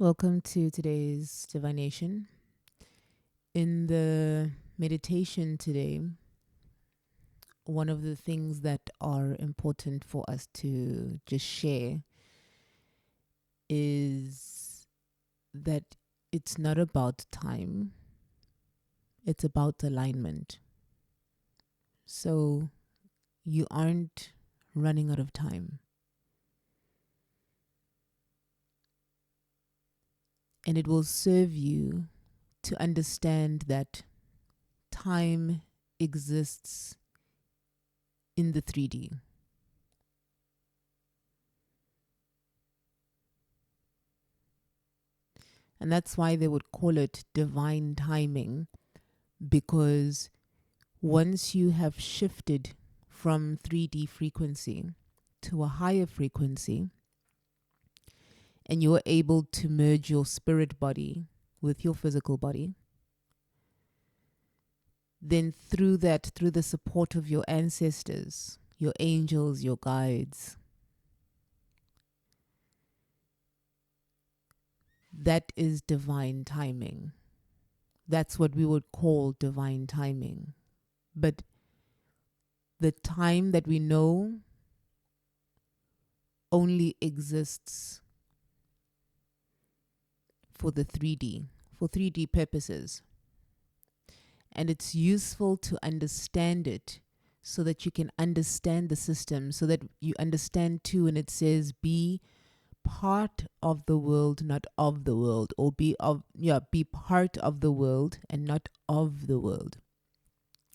Welcome to today's divination. In the meditation today, one of the things that are important for us to just share is that it's not about time, it's about alignment. So you aren't running out of time. And it will serve you to understand that time exists in the 3D. And that's why they would call it divine timing, because once you have shifted from 3D frequency to a higher frequency and you're able to merge your spirit body with your physical body, then through that, through the support of your ancestors, your angels, your guides, that is divine timing. That's what we would call divine timing. But the time that we know only exists for the 3D, for 3D purposes. And it's useful to understand it so that you can understand the system, so that you understand too when it says be part of the world, not of the world, or be part of the world and not of the world.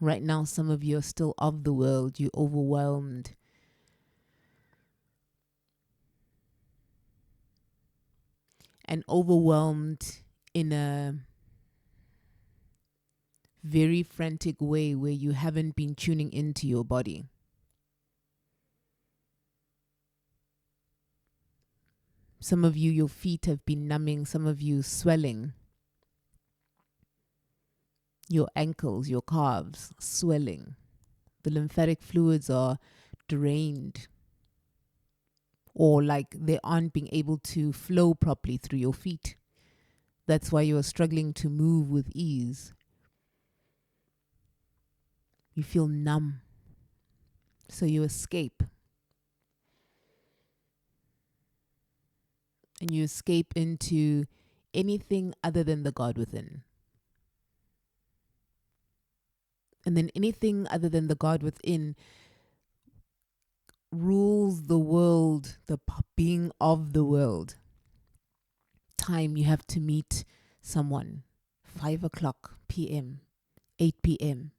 Right now, some of you are still of the world, you're overwhelmed. And overwhelmed in a very frantic way where you haven't been tuning into your body. Some of you, your feet have been numbing, some of you swelling, your ankles, your calves swelling. The lymphatic fluids are drained, or like they aren't being able to flow properly through your feet. That's why you are struggling to move with ease. You feel numb, so you escape. And you escape into anything other than the God within. And then anything other than the God within rules the world, the being of the world. Time you have to meet someone, 5 o'clock p.m., 8 p.m.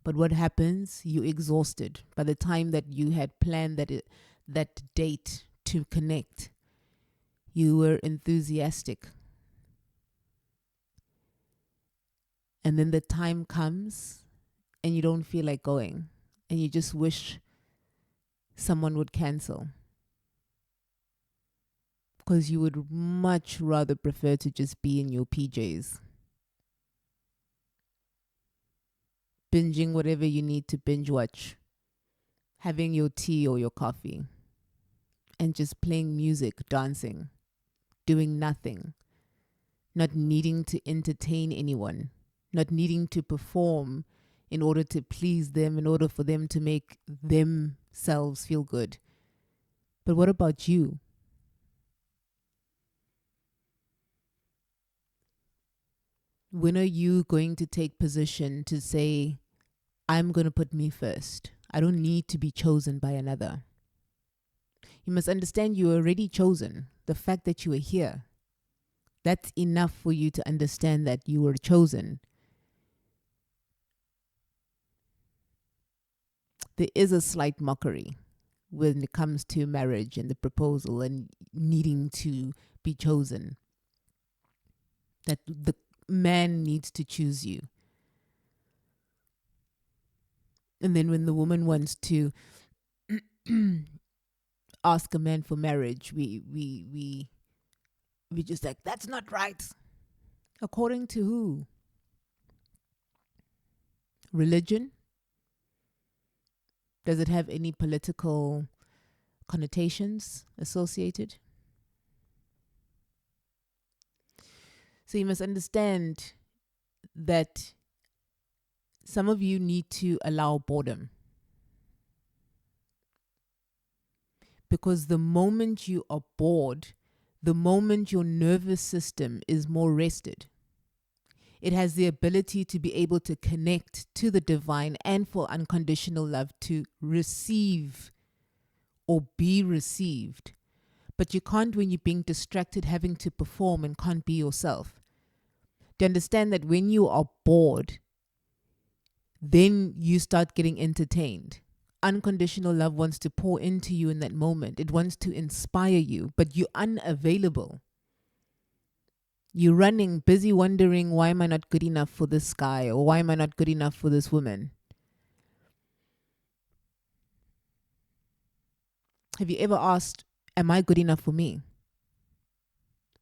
But what happens? You're exhausted. By the time that you had planned that date to connect, you were enthusiastic. And then the time comes and you don't feel like going. And you just wish someone would cancel. Because you would much rather prefer to just be in your PJs, binging whatever you need to binge watch, having your tea or your coffee, and just playing music, dancing, doing nothing, not needing to entertain anyone, not needing to perform in order to please them, in order for them to make themselves feel good. But what about you? When are you going to take position to say, I'm going to put me first? I don't need to be chosen by another. You must understand you are already chosen. The fact that you are here, that's enough for you to understand that you were chosen. There is a slight mockery when it comes to marriage and the proposal and needing to be chosen, that the man needs to choose you. And then when the woman wants to ask a man for marriage, we just like, that's not right. According to who? Religion? Does it have any political connotations associated? So you must understand that some of you need to allow boredom. Because the moment you are bored, the moment your nervous system is more rested, it has the ability to be able to connect to the divine and for unconditional love to receive or be received. But you can't when you're being distracted, having to perform and can't be yourself. To understand that when you are bored, then you start getting entertained. Unconditional love wants to pour into you in that moment. It wants to inspire you, but you're unavailable. You're running, busy wondering, why am I not good enough for this guy? Or why am I not good enough for this woman? Have you ever asked, am I good enough for me?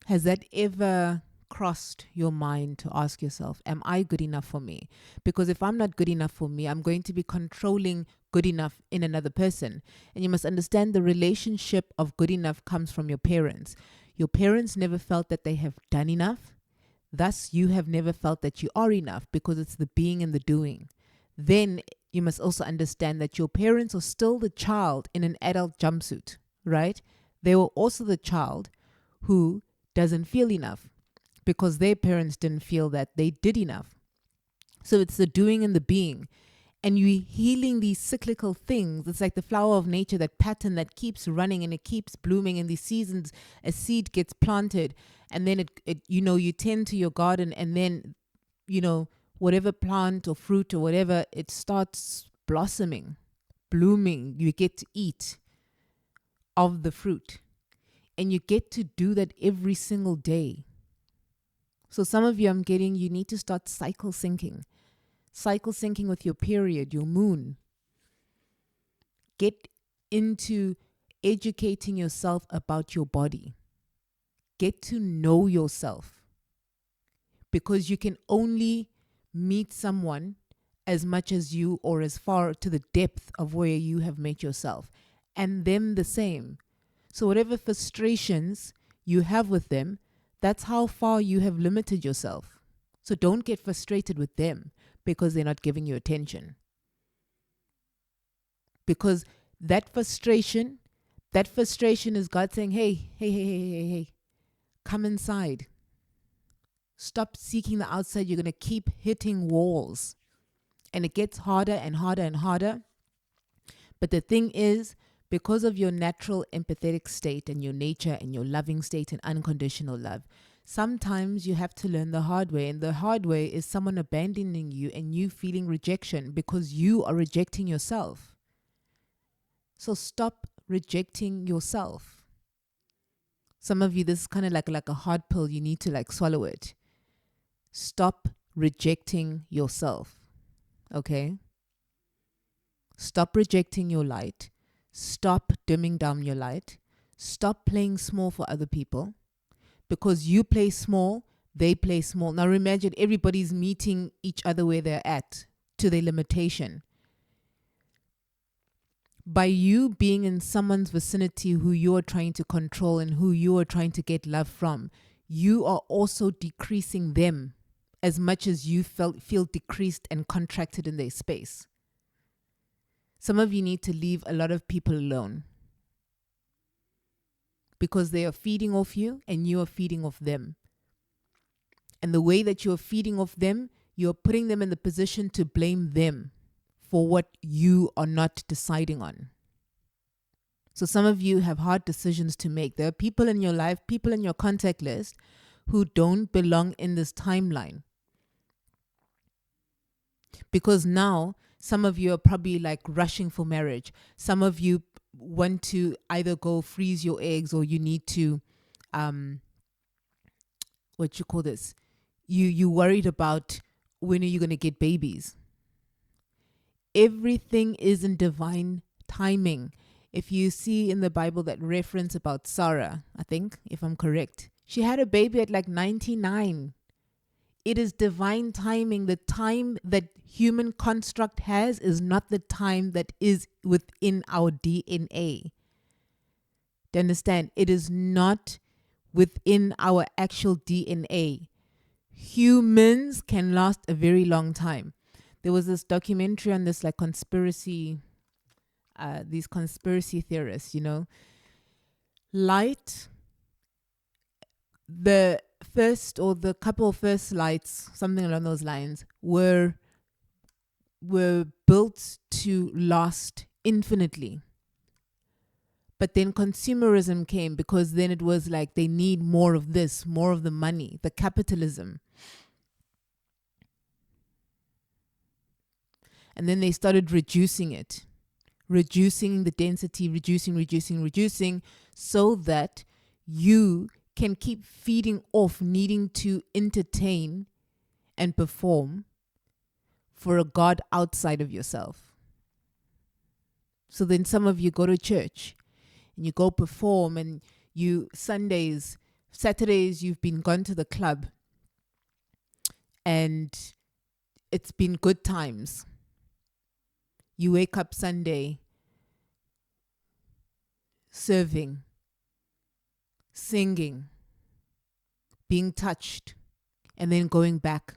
Has that ever crossed your mind to ask yourself, am I good enough for me? Because if I'm not good enough for me, I'm going to be controlling good enough in another person. And you must understand the relationship of good enough comes from your parents. Your parents never felt that they have done enough. Thus, you have never felt that you are enough, because it's the being and the doing. Then you must also understand that your parents are still the child in an adult jumpsuit, right? They were also the child who doesn't feel enough because their parents didn't feel that they did enough. So it's the doing and the being. And you're healing these cyclical things. It's like the flower of nature, that pattern that keeps running and it keeps blooming. In these seasons, a seed gets planted, and then it you tend to your garden, and then, whatever plant or fruit or whatever, it starts blossoming, blooming. You get to eat of the fruit. And you get to do that every single day. So some of you, you need to start cycle syncing. Cycle syncing with your period, your moon. Get into educating yourself about your body. Get to know yourself. Because you can only meet someone as much as you, or as far to the depth of where you have met yourself. And them the same. So whatever frustrations you have with them, that's how far you have limited yourself. So don't get frustrated with them because they're not giving you attention. Because that frustration is God saying, hey, come inside. Stop seeking the outside. You're going to keep hitting walls. And it gets harder and harder and harder. But the thing is, because of your natural empathetic state and your nature and your loving state and unconditional love, sometimes you have to learn the hard way. And the hard way is someone abandoning you and you feeling rejection because you are rejecting yourself. So stop rejecting yourself. Some of you, this is kind of like a hard pill. You need to swallow it. Stop rejecting yourself. Okay? Stop rejecting your light. Stop dimming down your light. Stop playing small for other people. Because you play small, they play small. Now imagine everybody's meeting each other where they're at, to their limitation. By you being in someone's vicinity who you are trying to control and who you are trying to get love from, you are also decreasing them as much as you feel decreased and contracted in their space. Some of you need to leave a lot of people alone because they are feeding off you and you are feeding off them. And the way that you are feeding off them, you are putting them in the position to blame them for what you are not deciding on. So some of you have hard decisions to make. There are people in your life, people in your contact list who don't belong in this timeline. Because now some of you are probably rushing for marriage. Some of you want to either go freeze your eggs, or you need to, you worried about when are you going to get babies. Everything is in divine timing. If you see in the Bible that reference about Sarah, I think, if I'm correct, she had a baby at 99. It is divine timing. The time that human construct has is not the time that is within our DNA. Do you understand? It is not within our actual DNA. Humans can last a very long time. There was this documentary on this like conspiracy, these conspiracy theorists, light, the first or the couple of first lights, something along those lines, were built to last infinitely. But then consumerism came, because then it was like they need more of this, more of the money, the capitalism. And then they started reducing it, reducing the density, reducing, so that you can keep feeding off needing to entertain and perform for a God outside of yourself. So then some of you go to church and you go perform, and you Saturdays you've been gone to the club and it's been good times. You wake up Sunday serving, singing, being touched, and then going back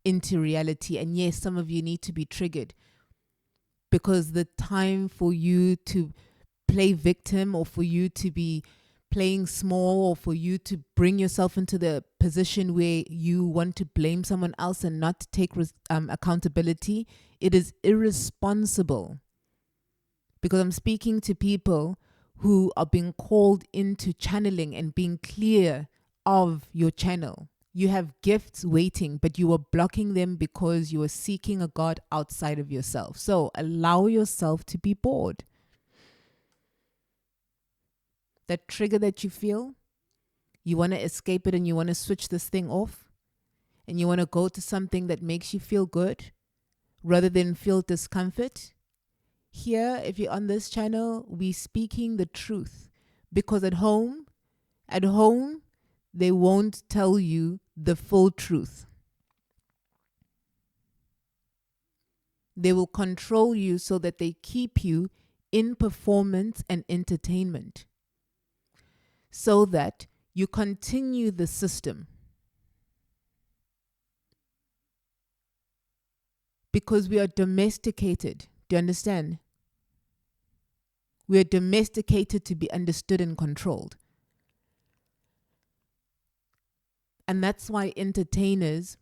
into reality. And yes, some of you need to be triggered, because the time for you to play victim, or for you to be playing small, or for you to bring yourself into the position where you want to blame someone else and not take accountability, it is irresponsible. Because I'm speaking to people who are being called into channeling and being clear of your channel. You have gifts waiting, but you are blocking them because you are seeking a God outside of yourself. So allow yourself to be bored. That trigger that you feel, you want to escape it and you want to switch this thing off, and you want to go to something that makes you feel good rather than feel discomfort. Here, if you're on this channel, we're speaking the truth, because at home, they won't tell you the full truth. They will control you so that they keep you in performance and entertainment, so that you continue the system. Because we are domesticated. Do you understand? We are domesticated to be understood and controlled. And that's why entertainers,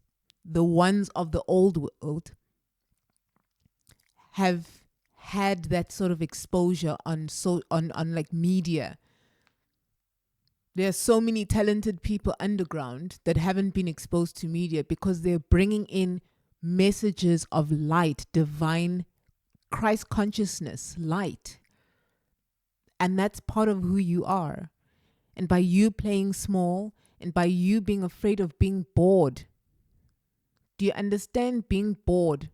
the ones of the old world, have had that sort of exposure on like media. There are so many talented people underground that haven't been exposed to media, because they're bringing in messages of light, divine Christ consciousness, light. And that's part of who you are. And by you playing small, and by you being afraid of being bored, do you understand being bored?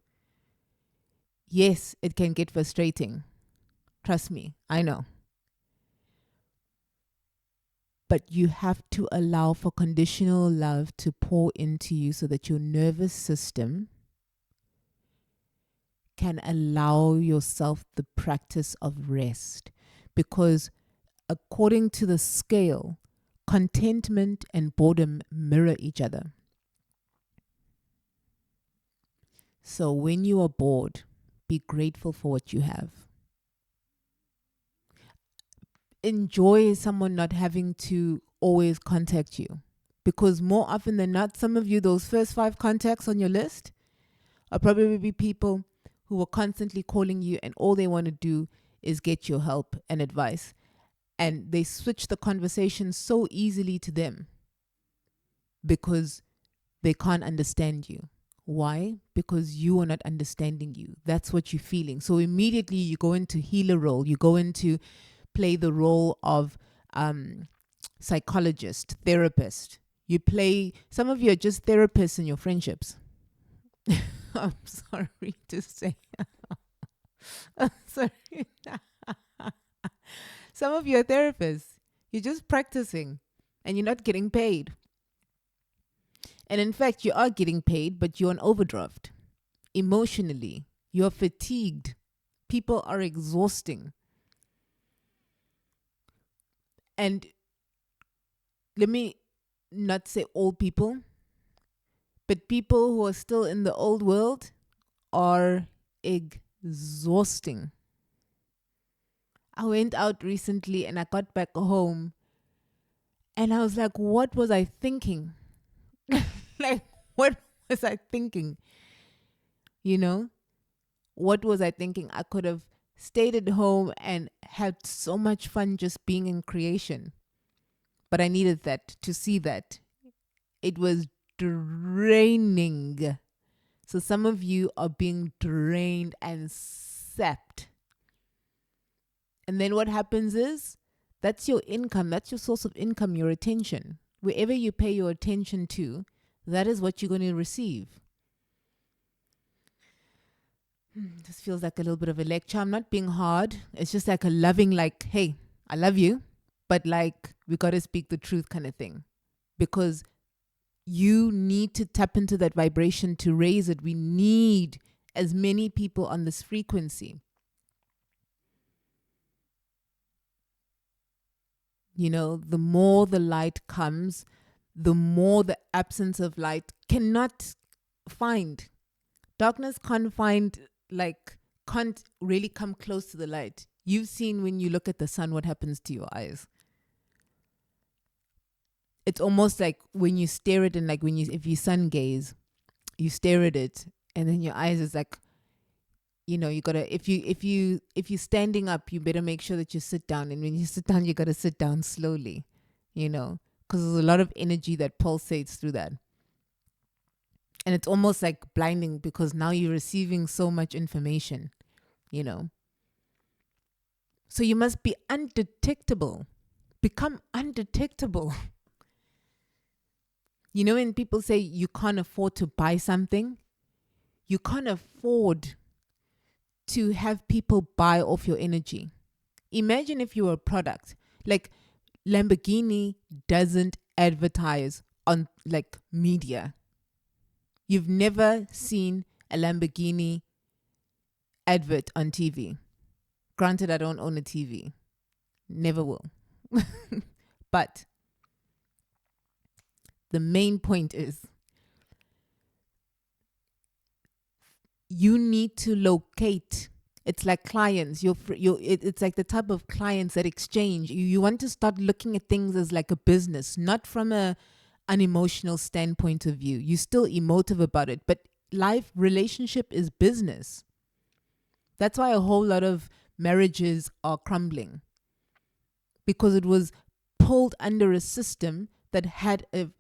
Yes, it can get frustrating. Trust me, I know. But you have to allow for conditional love to pour into you, so that your nervous system can allow yourself the practice of rest. Because according to the scale, contentment and boredom mirror each other. So when you are bored, be grateful for what you have. Enjoy someone not having to always contact you, because more often than not, some of you, those first 5 contacts on your list are probably people who are constantly calling you, and all they want to do is get your help and advice. And they switch the conversation so easily to them because they can't understand you. Why? Because you are not understanding you. That's what you're feeling. So immediately you go into healer role. You go into play the role of psychologist, therapist. Some of you are just therapists in your friendships. I'm sorry to say. I'm sorry. Some of you are therapists. You're just practicing and you're not getting paid. And in fact, you are getting paid, but you're on overdraft. Emotionally, you're fatigued. People are exhausting. And let me not say all people, But people who are still in the old world are exhausting. I went out recently and I got back home and I was like, what was I thinking? Like, what was I thinking? You know, what was I thinking? I could have stayed at home and had so much fun just being in creation. But I needed that to see that. It was draining. So some of you are being drained and sapped. And then what happens is that's your income, that's your source of income, your attention. Wherever you pay your attention to, that is what you're going to receive. This feels like a little bit of a lecture. I'm not being hard. It's just like a loving, like, hey, I love you, but like, we got to speak the truth kind of thing. Because you need to tap into that vibration to raise it. We need as many people on this frequency. You know, the more the light comes, the more the absence of light cannot find. Darkness can't find, like, can't really come close to the light. You've seen when you look at the sun what happens to your eyes. It's almost like when you stare at it, and like when you, if you sun gaze, you stare at it, and then your eyes is like, you know, you gotta, if you're standing up, you better make sure that you sit down, and when you sit down, you gotta sit down slowly, you know, because there's a lot of energy that pulsates through that, and it's almost like blinding because now you're receiving so much information, you know. So you must be undetectable, become undetectable. You know, when people say you can't afford to buy something, you can't afford to have people buy off your energy. Imagine if you were a product. Like, Lamborghini doesn't advertise on, like, media. You've never seen a Lamborghini advert on TV. Granted, I don't own a TV. Never will. But the main point is you need to locate. It's like clients. It's like the type of clients that exchange. You want to start looking at things as like a business, not from an emotional standpoint of view. You're still emotive about it, but life, relationship is business. That's why a whole lot of marriages are crumbling, because it was pulled under a system that had a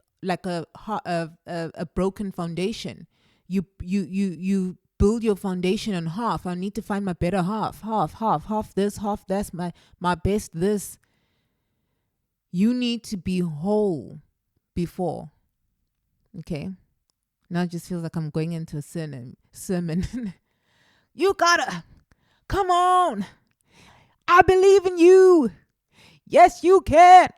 broken foundation. You build your foundation on half. I need to find my better half this, half that's my best this. You need to be whole before. Okay, now it just feels like I'm going into a sermon. You gotta, come on, I believe in you. Yes, you can.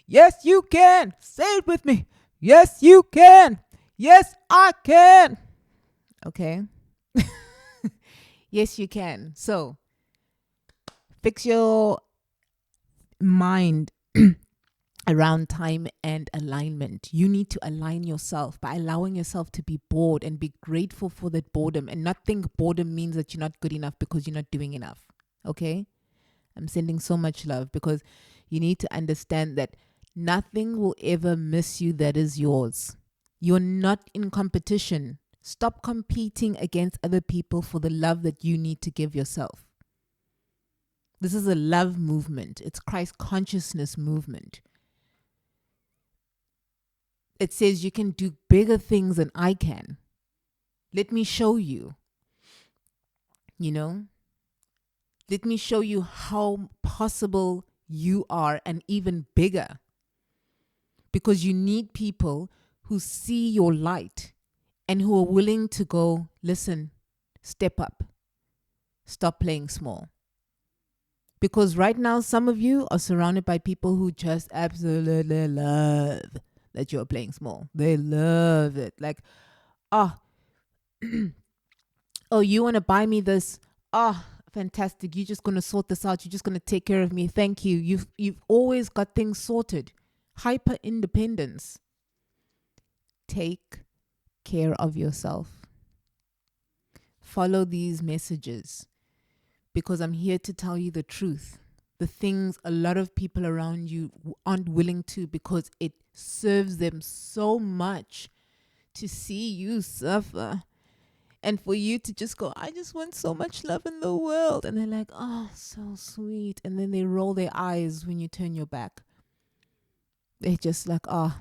Yes, you can. Say it with me. Yes, you can. Yes, I can. Okay. Yes, you can. So, fix your mind around time and alignment. You need to align yourself by allowing yourself to be bored and be grateful for that boredom, and not think boredom means that you're not good enough because you're not doing enough. Okay? I'm sending so much love, because you need to understand that nothing will ever miss you that is yours. You're not in competition. Stop competing against other people for the love that you need to give yourself. This is a love movement. It's Christ consciousness movement. It says you can do bigger things than I can. Let me show you. You know? Let me show you how possible you are, and even bigger. Because you need people who see your light and who are willing to go, listen, step up. Stop playing small. Because right now, some of you are surrounded by people who just absolutely love that you're playing small. They love it. Like, oh, oh, you want to buy me this? Oh, fantastic. You're just going to sort this out. You're just going to take care of me. Thank you. You've always got things sorted. Hyper independence. Take care of yourself. Follow these messages because I'm here to tell you the truth. The things a lot of people around you aren't willing to, because it serves them so much to see you suffer. And for you to just go, I just want so much love in the world. And they're like, oh, so sweet. And then they roll their eyes when you turn your back. They're just like, oh,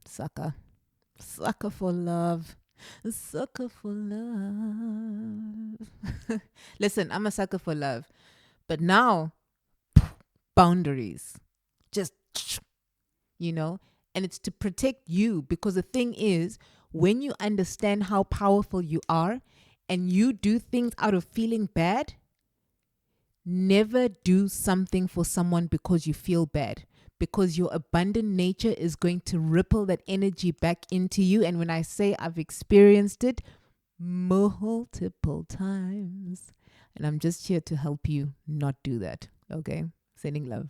sucker. Sucker for love. A sucker for love. Listen, I'm a sucker for love. But now, boundaries. Just, and it's to protect you, because the thing is, when you understand how powerful you are and you do things out of feeling bad, never do something for someone because you feel bad, because your abundant nature is going to ripple that energy back into you. And when I say I've experienced it multiple times, and I'm just here to help you not do that. Okay? Sending love.